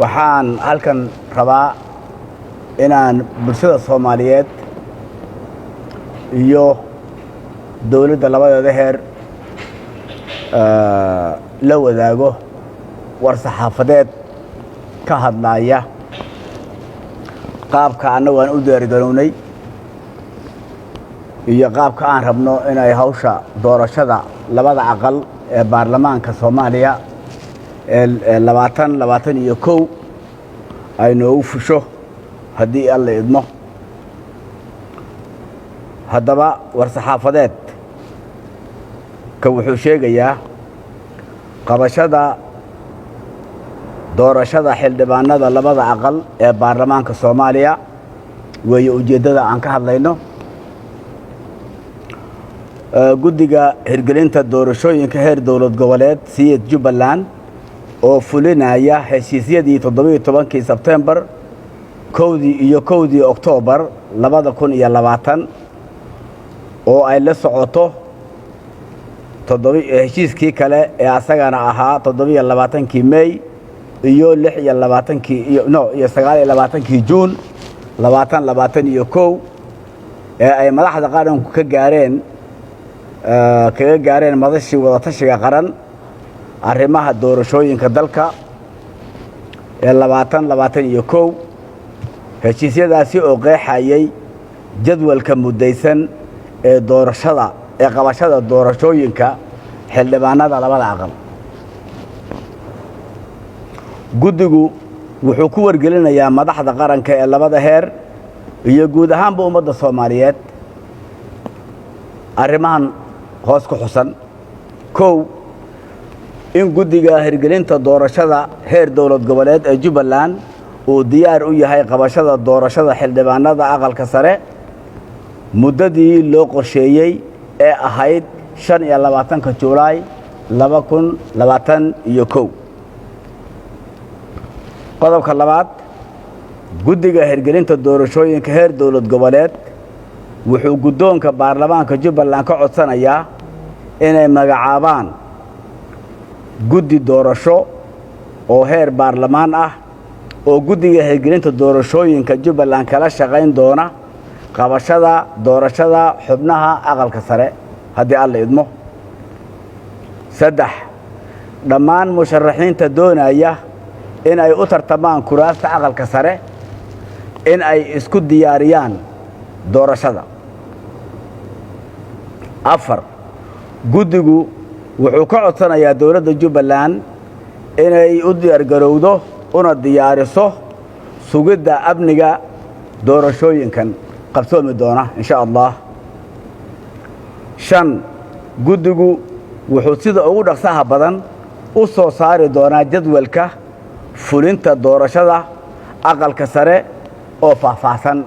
waxaan halkan rabaa inaan bulshada Soomaaliyeed iyo dawladda labadeeda heer la wadaago war saxaafadeed ka hadlaya qaabka anagu aan u diyaargarownay iyo qaabka aan rabno inay hawsha doorashada labada aqal ee baarlamaanka Soomaaliya ee 2021 ay noogu fusho haddii alla idmo haddaba war saxaafadeed ka wuxuu sheegayaa qabashada doorashada xildhibaanada labada aqal ee baarlamaanka Soomaaliya weeye ujeedada aan ka hadlayno guddiga hirgelinta doorashooyinka heer dawlad goboleed siyad Jubbaland oo fulinaya heshiisyadii 17 Sebtembar 1 Oktoobar 2020 oo ay la socoto heshiiskii kale ee asagana ahaa 27 May iyo 29 Juun 2021 ee ay madaxda qaranku kaga gaareen madashii wada tashiga qaran arrimaha doorashooyinka dalka ee 2021 heshiisyadaasi oo qeexayay jadwalka mudaysan ee doorashada ee qabashada doorashooyinka xildhibaanada labada aqal guddigu wuxuu ku wargelinayaa madaxda qaranka ee labada heer iyo guud ahaanba ummadda Soomaaliyeed arrimahan hoos ku xusan in guddiga hirgelinta doorashada heer dawlad goboleed ee Jubbaland uu diyaar u yahay qabashada doorashada xildhibaanada aqalka sare muddadii loo qorsheeyay ee ahayd 25 Juulaay 2021 qodobka labaad guddiga hirgelinta doorashooyinka heer dawlad goboleed wuxuu guddoonka baarlamaanka Jubbaland ka codsanayaa inay magacaabaan guddi doorasho oo heer baarlamaan ah oo guddiga hirgelinta doorashooyinka Jubbaland kala shaqayn doona qabashada doorashada xubnaha aqalka sare haddii alla idmo 3 dhammaan musharaxiinta doonaya in ay u tartamaan kuraasta aqalka sare in ay isku diyaariyaan doorashada 4 guddigu wuxuu ka codsanayaa dawladda Jubbaland inay u diyaargarowdo una diyaariso sugidda amniga doorashooyinkan qabsoomi doona insha Allah 5 guddigu wuxuu sida ugu dhaqsaha badan u soo saari doonaa jadwalka fulinta doorashada aqalka sare oo faahfaahsan